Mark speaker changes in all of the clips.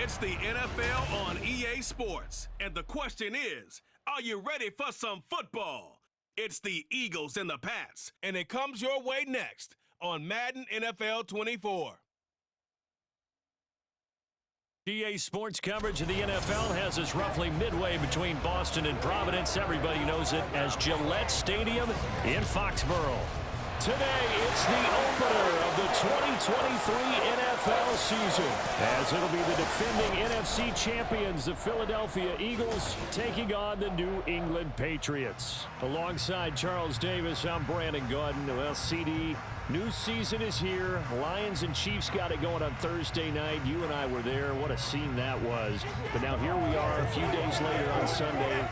Speaker 1: It's the NFL on EA Sports. And the question is, are you ready for some football? It's the Eagles and the Pats. And it comes your way next on Madden NFL 24.
Speaker 2: EA Sports coverage of the NFL has us roughly midway between Boston and Providence. Everybody knows it as Gillette Stadium in Foxborough. Today, it's the opener of the 2023 NFL season, as it'll be the defending NFC champions, the Philadelphia Eagles, taking on the New England Patriots. Alongside Charles Davis, I'm Brandon Gaudin. Well, CD, new season is here. Lions and Chiefs got it going on Thursday night. You and I were there. What a scene that was. But now here we are a few days later on Sunday.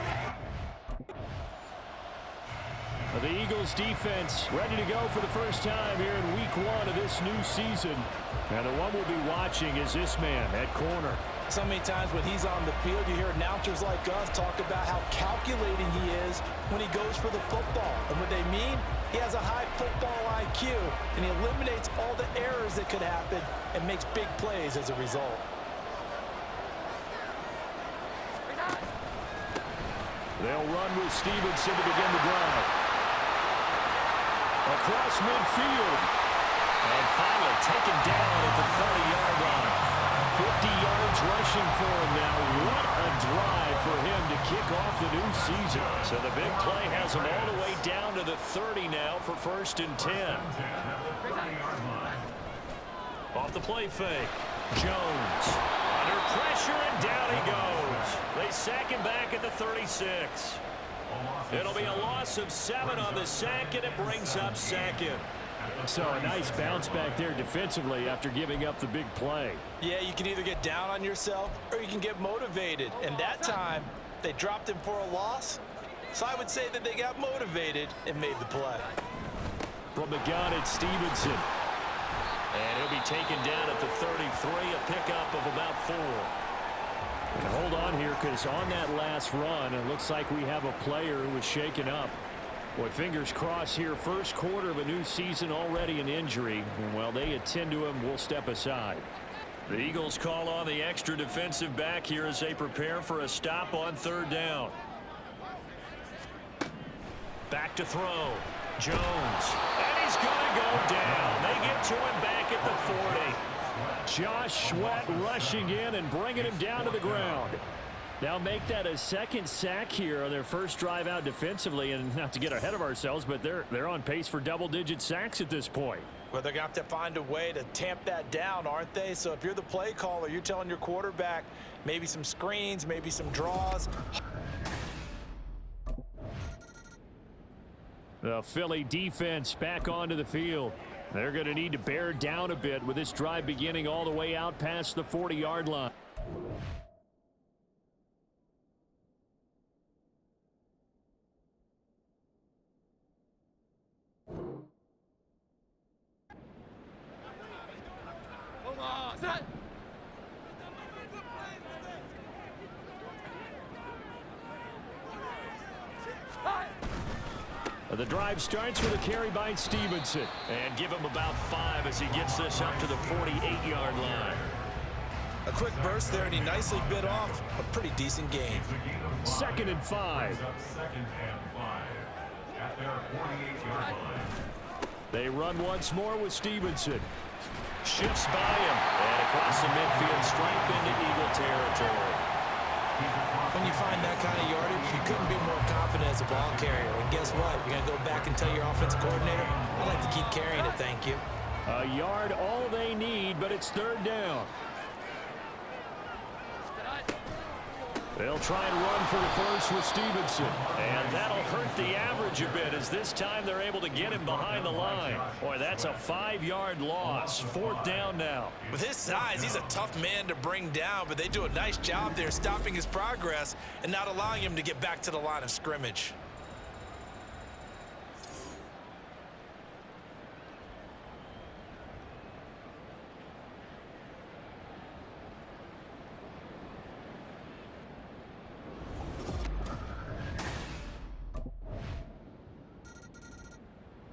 Speaker 2: The Eagles defense ready to go for the first time here in week one of this new season. And the one we'll be watching is this man at corner.
Speaker 3: So many times when he's on the field, you hear announcers like us talk about how calculating he is when he goes for the football. And what they mean, he has a high football IQ, and he eliminates all the errors that could happen and makes big plays as a result.
Speaker 2: They'll run with Stevenson to begin the drive. Across midfield. And finally taken down at the 30-yard line. 50 yards rushing for him now. What a drive for him to kick off the new season. So the big play has him all the way down to the 30 now for 1st and 10. Off the play fake. Jones under pressure, and down he goes. They sack him back at the 36. It'll be a loss of 7 on the sack, and it brings up 2nd. So a nice bounce back there defensively after giving up the big play.
Speaker 3: Yeah, you can either get down on yourself or you can get motivated. And that time, they dropped him for a loss. So I would say that they got motivated and made the play.
Speaker 2: From the gun, it's Stevenson. And he'll be taken down at the 33, a pickup of about 4. And hold on here, because on that last run, it looks like we have a player who was shaken up. Boy, fingers crossed here. First quarter of a new season, already an injury. And while they attend to him, we'll step aside. The Eagles call on the extra defensive back here as they prepare for a stop on 3rd down. Back to throw. Jones. And he's going to go down. They get to him back at the 40. Josh Sweat rushing in and bringing him down to the ground. Now make that a 2nd sack here on their first drive out defensively, and not to get ahead of ourselves, but they're on pace for double-digit sacks at this point.
Speaker 3: Well, they're going to have to find a way to tamp that down, aren't they? So if you're the play caller, you're telling your quarterback maybe some screens, maybe some draws.
Speaker 2: The Philly defense back onto the field. They're going to need to bear down a bit with this drive beginning all the way out past the 40-yard line. The drive starts with a carry by Stevenson. And give him about 5 as he gets this up to the 48-yard line.
Speaker 3: A quick burst there, and he nicely bit off a pretty decent gain.
Speaker 2: 2nd and 5. They run once more with Stevenson. Shifts by him. And across the midfield, straight into Eagle territory.
Speaker 3: When you find that kind of yardage, you couldn't be more confident as a ball carrier. And guess what? You're going to go back and tell your offensive coordinator, I'd like to keep carrying it, thank you.
Speaker 2: A yard, all they need, but it's 3rd down. They'll try and run for the first with Stevenson. And that'll hurt the average a bit, as this time they're able to get him behind the line. Boy, that's a 5-yard loss. 4th down now.
Speaker 3: With his size, he's a tough man to bring down, but they do a nice job there stopping his progress and not allowing him to get back to the line of scrimmage.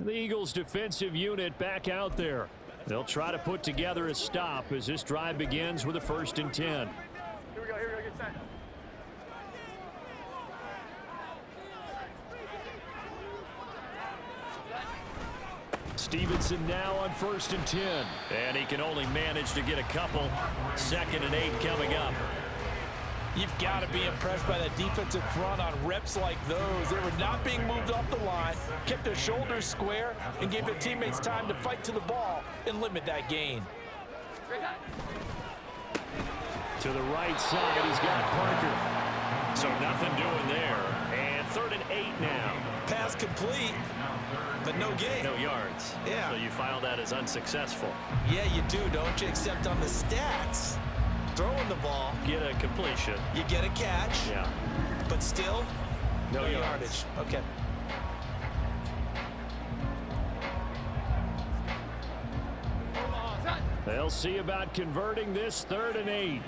Speaker 2: The Eagles defensive unit back out there. They'll try to put together a stop as this drive begins with a 1st and 10.
Speaker 4: Here we go, get set.
Speaker 2: Stevenson now on 1st and 10. And he can only manage to get a couple. 2nd and 8 coming up.
Speaker 3: You've got to be impressed by that defensive front on reps like those. They were not being moved off the line, kept their shoulders square, and gave their teammates time to fight to the ball and limit that gain.
Speaker 2: To the right side, he's got Parker. So nothing doing there. And 3rd and 8 now.
Speaker 3: Pass complete, but no gain.
Speaker 2: No yards.
Speaker 3: Yeah.
Speaker 2: So you file that as unsuccessful.
Speaker 3: Yeah, you do, don't you? Except on the stats. Throwing the ball.
Speaker 2: Get a completion.
Speaker 3: You get a catch.
Speaker 2: Yeah.
Speaker 3: But still,
Speaker 2: no
Speaker 3: yardage. Okay.
Speaker 2: They'll see about converting this 3rd and 8.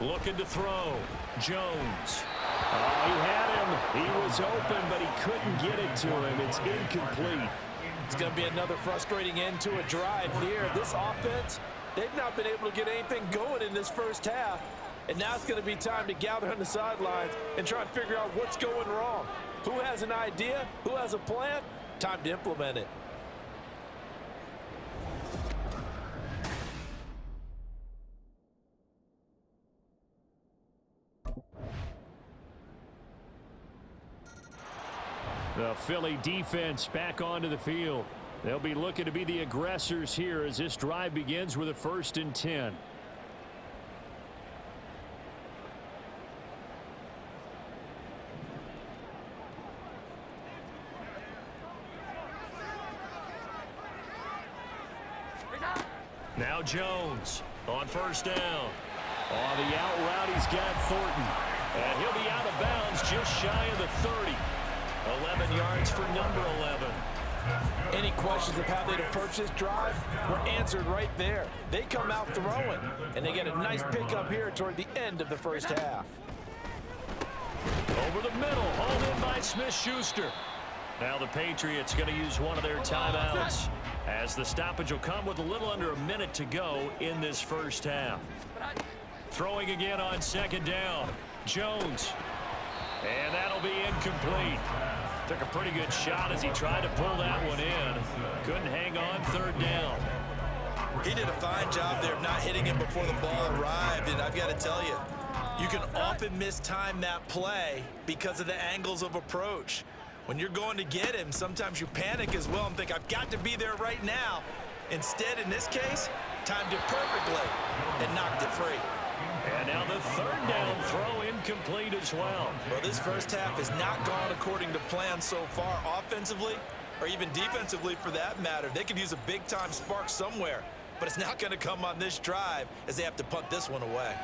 Speaker 2: Looking to throw. Jones. Oh, he had him. He was open, but he couldn't get it to him. It's incomplete.
Speaker 3: It's going to be another frustrating end to a drive here. This offense, they've not been able to get anything going in this first half. And now it's going to be time to gather on the sidelines and try and figure out what's going wrong. Who has an idea? Who has a plan? Time to implement it.
Speaker 2: The Philly defense back onto the field. They'll be looking to be the aggressors here as this drive begins with a 1st and 10. Now Jones on 1st down. On the out route, he's got Thornton. And he'll be out of bounds just shy of the 30. 11 yards for number 11.
Speaker 3: Any questions of how they'd approach this drive were answered right there. They come out throwing, and they get a nice pickup here toward the end of the first half.
Speaker 2: Over the middle, hauled in by Smith-Schuster. Now the Patriots going to use one of their timeouts as the stoppage will come with a little under a minute to go in this first half. Throwing again on 2nd down. Jones. And that'll be incomplete. Took a pretty good shot as he tried to pull that one in. Couldn't hang on 3rd down.
Speaker 3: He did a fine job there of not hitting him before the ball arrived, and I've got to tell you, you can often mistime that play because of the angles of approach. When you're going to get him, sometimes you panic as well and think, I've got to be there right now. Instead, in this case, timed it perfectly and knocked it free.
Speaker 2: And now the 3rd down throw incomplete as well.
Speaker 3: Well, this first half has not gone according to plan so far offensively or even defensively for that matter. They could use a big-time spark somewhere, but it's not going to come on this drive as they have to punt this one away.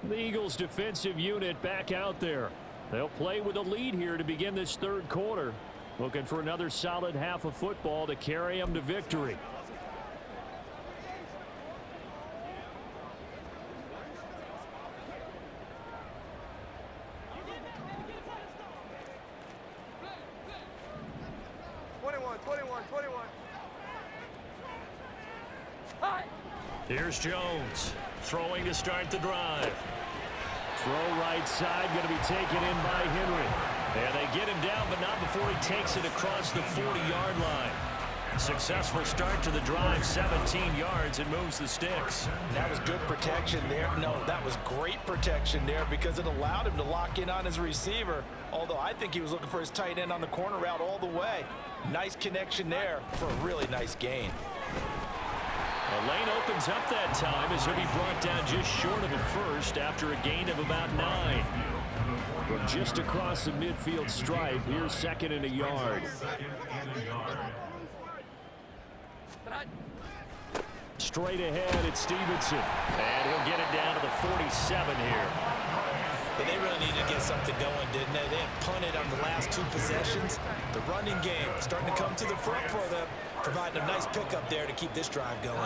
Speaker 2: The Eagles defensive unit back out there. They'll play with a lead here to begin this 3rd quarter. Looking for another solid half of football to carry them to victory. Here's Jones throwing to start the drive. Throw right side, going to be taken in by Henry. And they get him down, but not before he takes it across the 40-yard line. Successful start to the drive, 17 yards, and moves the sticks.
Speaker 3: That was good protection there. No, that was great protection there because it allowed him to lock in on his receiver, although I think he was looking for his tight end on the corner route all the way. Nice connection there for a really nice gain.
Speaker 2: The lane opens up that time as he'll be brought down just short of a first after a gain of about 9. From just across the midfield stripe, here's 2nd and a yard. Straight ahead, it's Stevenson. And he'll get it down to the 47 here.
Speaker 3: But they really needed to get something going, didn't they? They had punted on the last 2 possessions. The running game starting to come to the front for them, providing a nice pickup there to keep this drive going.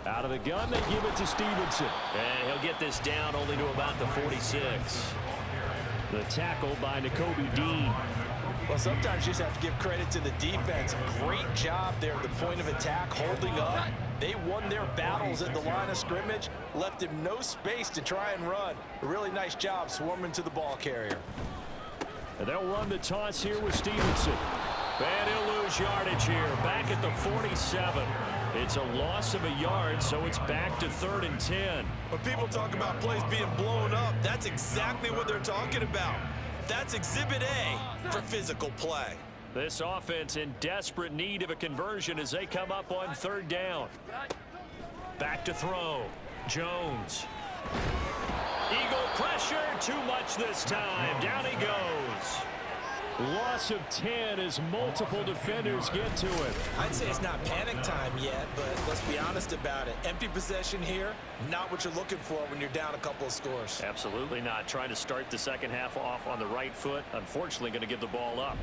Speaker 2: Out of the gun, they give it to Stevenson. And he'll get this down only to about the 46. The tackle by Nakobe Dean.
Speaker 3: Well, sometimes you just have to give credit to the defense. Great job there at the point of attack, holding up. They won their battles at the line of scrimmage, left him no space to try and run. A really nice job swarming to the ball carrier.
Speaker 2: And they'll run the toss here with Stevenson. And he'll lose yardage here, back at the 47. It's a loss of a yard, so it's back to 3rd and 10.
Speaker 3: When people talk about plays being blown up, that's exactly what they're talking about. That's Exhibit A for physical play.
Speaker 2: This offense in desperate need of a conversion as they come up on 3rd down. Back to throw. Jones. Eagle pressure, too much this time. Down he goes. Loss of 10 as multiple defenders get to it.
Speaker 3: I'd say it's not panic time yet, but let's be honest about it. Empty possession here, not what you're looking for when you're down a couple of scores.
Speaker 2: Absolutely not. Trying to start the second half off on the right foot. Unfortunately, going to give the ball up.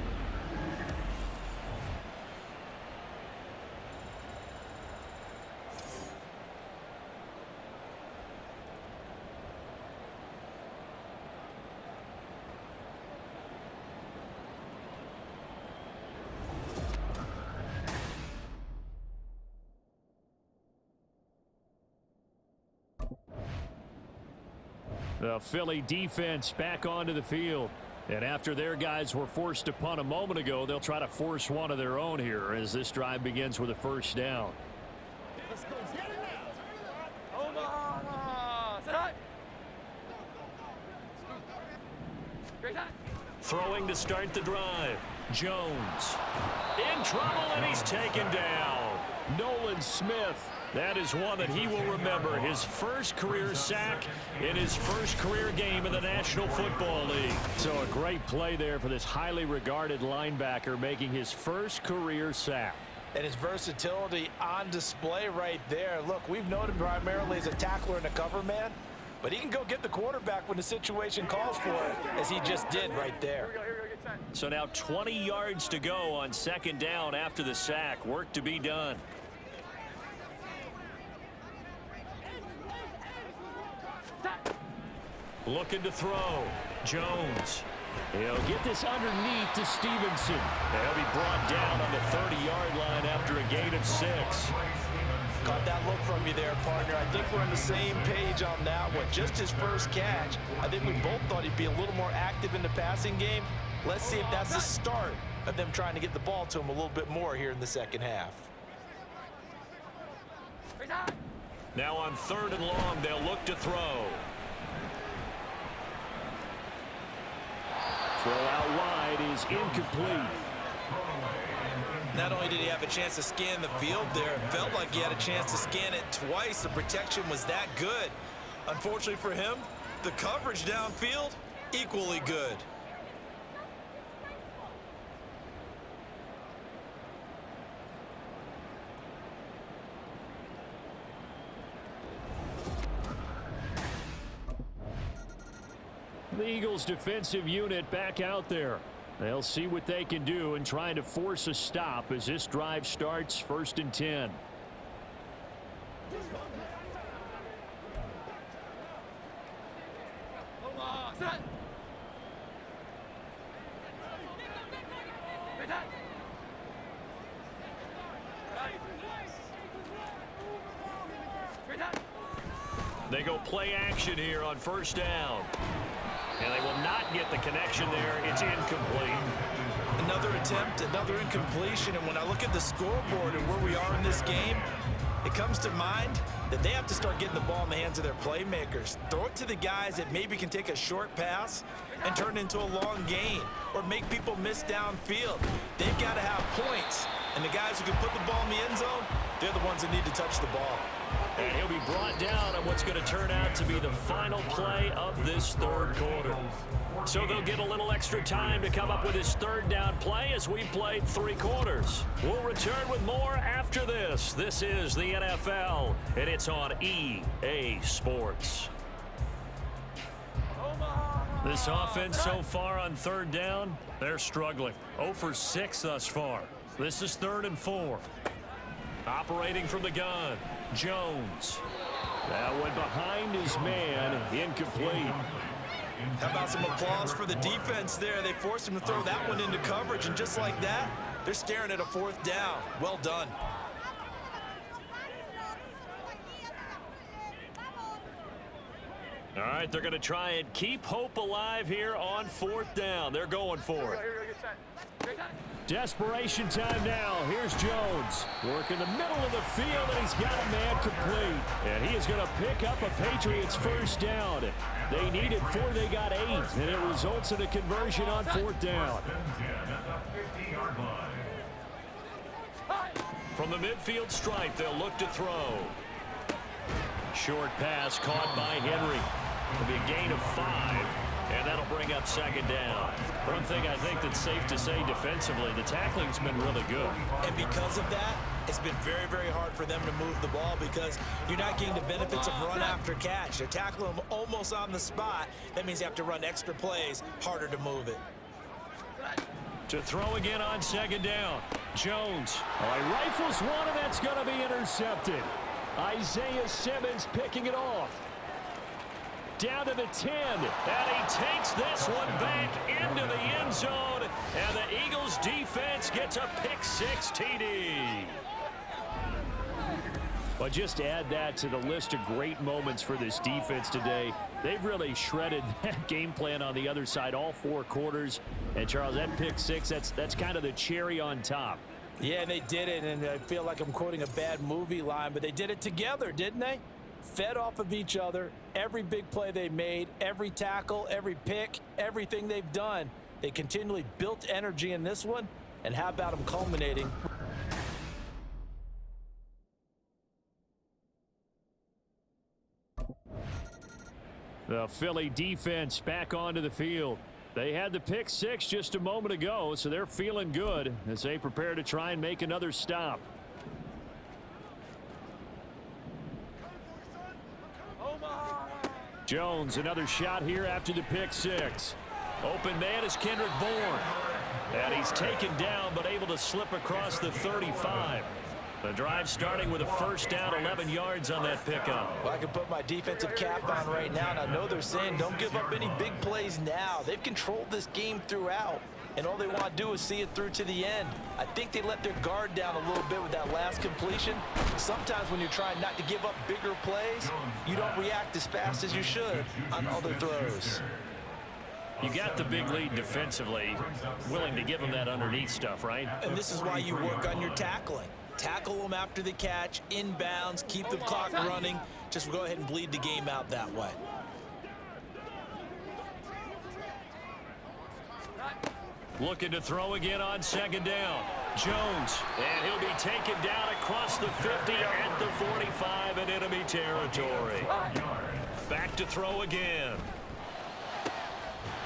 Speaker 2: The Philly defense back onto the field. And after their guys were forced to punt a moment ago, they'll try to force one of their own here as this drive begins with a 1st down.
Speaker 4: Let's go. Get it now. Omaha. Set up. Great time.
Speaker 2: Throwing to start the drive. Jones. In trouble, and he's taken down. Nolan Smith. That is one that he will remember. His first career sack in his first career game in the National Football League. So a great play there for this highly regarded linebacker making his first career sack.
Speaker 3: And his versatility on display right there. Look, we've known him primarily as a tackler and a cover man, but he can go get the quarterback when the situation calls for it, as he just did right there.
Speaker 4: Here we go, get set.
Speaker 2: So now 20 yards to go on 2nd down after the sack. Work to be done. Looking to throw. Jones. He'll get this underneath to Stevenson. He'll be brought down on the 30-yard line after a gain of 6.
Speaker 3: Caught that look from you there, partner. I think we're on the same page on that one. Just his first catch. I think we both thought he'd be a little more active in the passing game. Let's see if that's the start of them trying to get the ball to him a little bit more here in the second half.
Speaker 2: Now on 3rd and long, they'll look to throw. Throw out wide is incomplete.
Speaker 3: Not only did he have a chance to scan the field there, it felt like he had a chance to scan it twice. The protection was that good. Unfortunately for him, the coverage downfield, equally good.
Speaker 2: The Eagles defensive unit back out there. They'll see what they can do in trying to force a stop as this drive starts 1st and 10.
Speaker 4: Omaha. Set. Great time. Great time.
Speaker 2: They go play action here on 1st down. And they will not get the connection there. It's incomplete.
Speaker 3: Another attempt, another incompletion. And when I look at the scoreboard and where we are in this game, it comes to mind that they have to start getting the ball in the hands of their playmakers. Throw it to the guys that maybe can take a short pass and turn it into a long gain or make people miss downfield. They've got to have points And the guys who can put the ball in the end zone, they're the ones that need to touch the ball.
Speaker 2: And he'll be brought down on what's going to turn out to be the final play of this third quarter. So they'll get a little extra time to come up with his third down play as we played 3 quarters. We'll return with more after this. This is the NFL, and it's on EA Sports. This offense so far on third down, they're struggling. 0 for 6 thus far. This is 3rd and 4. Operating from the gun, Jones. That went behind his man, incomplete.
Speaker 3: How about some applause for the defense there? They forced him to throw that one into coverage, and just like that, they're staring at a 4th down. Well done.
Speaker 2: All right, they're going to try and keep hope alive here on 4th down. They're going for it. Desperation time now. Here's Jones. Working the middle of the field, and he's got a man complete. And he is going to pick up a Patriots first down. They needed 4, they got 8. And it results in a conversion on 4th down. From the midfield stripe, they'll look to throw. Short pass caught by Henry. It'll be a gain of 5, and that'll bring up 2nd down. One thing I think that's safe to say defensively, the tackling's been really good.
Speaker 3: And because of that, it's been very, very hard for them to move the ball because you're not getting the benefits of run after catch. They're tackling them almost on the spot. That means you have to run extra plays, harder to move it.
Speaker 2: To throw again on 2nd down. Jones. Oh, he rifles one, and that's going to be intercepted. Isaiah Simmons picking it off. Down to the 10, and he takes this one back into the end zone, and the Eagles defense gets a pick-6 TD. But just to add that to the list of great moments for this defense today, they've really shredded that game plan on the other side all 4 quarters. And, Charles, that pick-6, that's kind of the cherry on top.
Speaker 3: Yeah, they did it, and I feel like I'm quoting a bad movie line, but they did it together, didn't they? Fed off of each other, every big play they made, every tackle, every pick, everything they've done. They continually built energy in this one, and how about them culminating?
Speaker 2: The Philly defense back onto the field. They had the pick-6 just a moment ago, so they're feeling good as they prepare to try and make another stop. Jones, another shot here after the pick-6. Open man is Kendrick Bourne. And he's taken down, but able to slip across the 35. The drive starting with a first down, 11 yards on that pickup.
Speaker 3: Well, I can put my defensive cap on right now, and I know they're saying don't give up any big plays now. They've controlled this game throughout, and all they want to do is see it through to the end. I think they let their guard down a little bit with that last completion. Sometimes when you're trying not to give up bigger plays, you don't react as fast as you should on other throws.
Speaker 2: You got the big lead defensively, willing to give them that underneath stuff, right?
Speaker 3: And this is why you work on your tackling. Tackle them after the catch, inbounds, keep the clock running. Just go ahead and bleed the game out that way.
Speaker 2: Looking to throw again on 2nd down. Jones, and he'll be taken down across the 50 at the 45 in enemy territory. Back to throw again.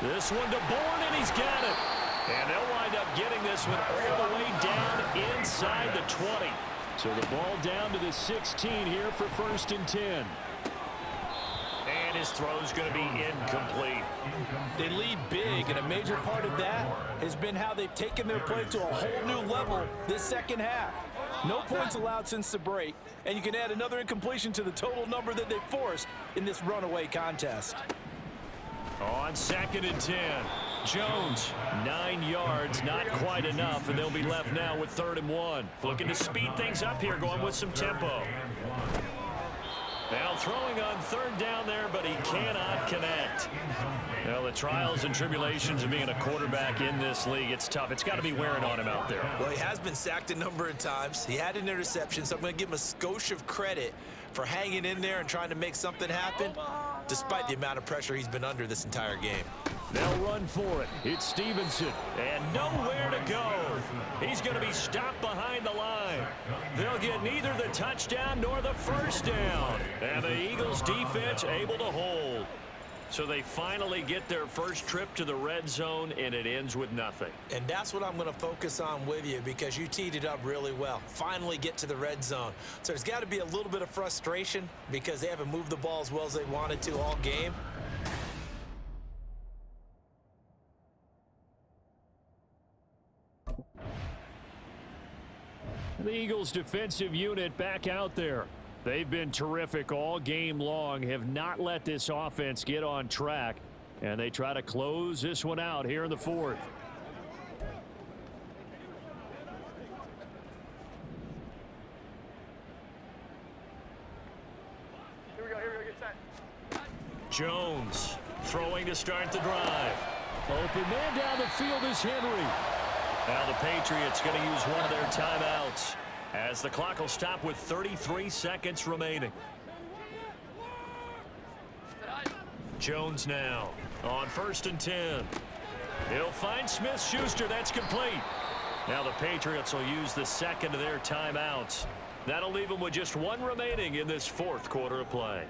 Speaker 2: This one to Bourne, and he's got it. And they'll wind up getting this one all the way down inside the 20. So the ball down to the 16 here for 1st and 10. And his throw's going to be incomplete.
Speaker 3: They lead big, and a major part of that has been how they've taken their play to a whole new level this second half. No points allowed since the break, and you can add another incompletion to the total number that they forced in this runaway contest.
Speaker 2: On 2nd and 10, Jones, 9 yards, not quite enough, and they'll be left now with 3rd and 1. Looking to speed things up here, going with some tempo. Now throwing on 3rd down there, but he cannot connect. Well, the trials and tribulations of being a quarterback in this league, it's tough. It's got to be wearing on him out there.
Speaker 3: Well, he has been sacked a number of times. He had an interception, so I'm going to give him a skosh of credit for hanging in there and trying to make something happen, despite the amount of pressure he's been under this entire game.
Speaker 2: They'll run for it. It's Stevenson, and nowhere to go. He's going to be stopped behind the line. They'll get neither the touchdown nor the first down. And the Eagles defense able to hold. So they finally get their first trip to the red zone, and it ends with nothing.
Speaker 3: And that's what I'm going to focus on with you, because you teed it up really well. Finally get to the red zone. So there's got to be a little bit of frustration because they haven't moved the ball as well as they wanted to all game.
Speaker 2: The Eagles defensive unit back out there. They've been terrific all game long, have not let this offense get on track, and they try to close this one out here in the fourth.
Speaker 4: Here we go, get set.
Speaker 2: Jones throwing to start the drive. Open man down the field is Henry. Now the Patriots going to use one of their timeouts as the clock will stop with 33 seconds remaining. Jones now on 1st and 10. He'll find Smith-Schuster. That's complete. Now the Patriots will use the second of their timeouts. That'll leave them with just one remaining in this fourth quarter of play.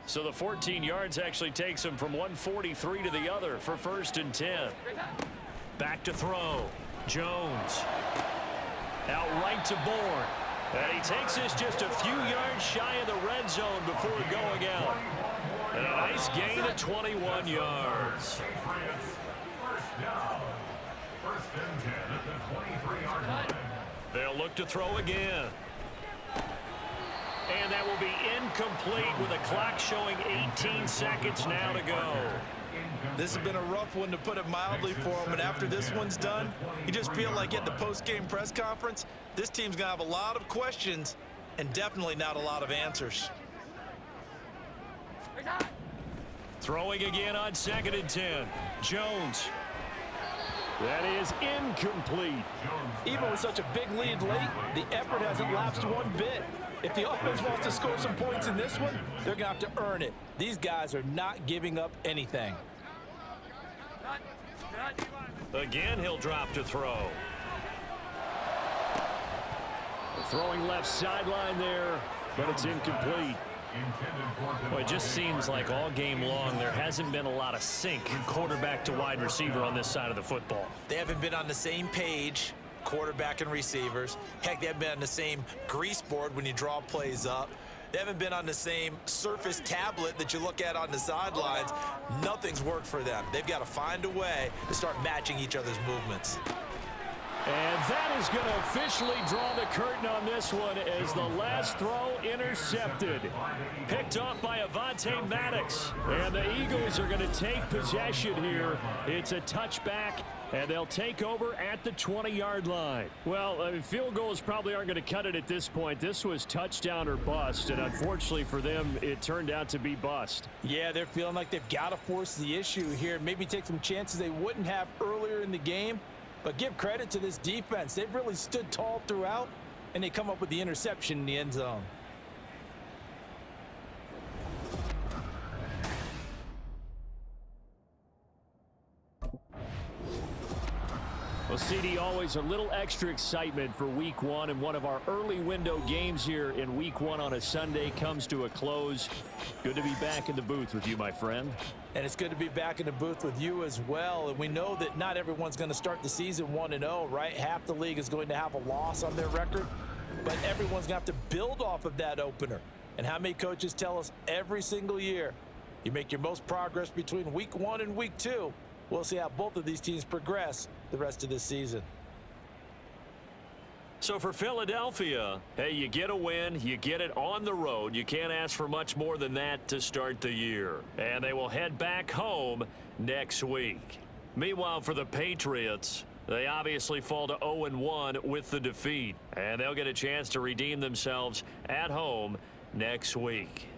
Speaker 2: So the 14 yards actually takes him from 143 to the other for 1st and 10. Back to throw. Jones. Out right to Bourne. And he takes this just a few yards shy of the red zone before going out. And a nice gain of 21 yards. They'll look to throw again. And that will be incomplete with a clock showing 18 seconds now to go.
Speaker 3: This has been a rough one, to put it mildly, for him. And after this one's done, you just feel like at the post-game press conference, this team's going to have a lot of questions and definitely not a lot of answers.
Speaker 2: Throwing again on 2nd and 10. Jones. That is incomplete.
Speaker 3: Even with such a big lead late, the effort hasn't lapsed one bit. If the offense wants to score some points in this one, they're going to have to earn it. These guys are not giving up anything.
Speaker 2: Again, he'll drop to throw. Throwing left sideline there, but it's incomplete. Well, it just seems like all game long there hasn't been a lot of sync quarterback to wide receiver on this side of the football.
Speaker 3: They haven't been on the same page, quarterback and receivers. Heck, they haven't been on the same grease board when you draw plays up. They haven't been on the same surface tablet that you look at on the sidelines. Nothing's worked for them. They've got to find a way to start matching each other's movements.
Speaker 2: And that is going to officially draw the curtain on this one as the last throw intercepted. Picked off by Avonte Maddox. And the Eagles are going to take possession here. It's a touchback, and they'll take over at the 20-yard line. Well, I mean, field goals probably aren't going to cut it at this point. This was touchdown or bust, and unfortunately for them, it turned out to be bust.
Speaker 3: Yeah, they're feeling like they've got to force the issue here. Maybe take some chances they wouldn't have earlier in the game. But give credit to this defense. They've really stood tall throughout, and they come up with the interception in the end zone.
Speaker 2: Well, CD, always a little extra excitement for Week 1, and one of our early window games here in Week 1 on a Sunday comes to a close. Good to be back in the booth with you, my friend.
Speaker 3: And it's good to be back in the booth with you as well. And we know that not everyone's going to start the season 1-0, right? Half the league is going to have a loss on their record, but everyone's going to have to build off of that opener. And how many coaches tell us every single year, you make your most progress between Week 1 and Week 2. We'll see how both of these teams progress the rest of this season.
Speaker 2: So for Philadelphia, hey, you get a win, you get it on the road. You can't ask for much more than that to start the year. And they will head back home next week. Meanwhile, for the Patriots, they obviously fall to 0-1 with the defeat. And they'll get a chance to redeem themselves at home next week.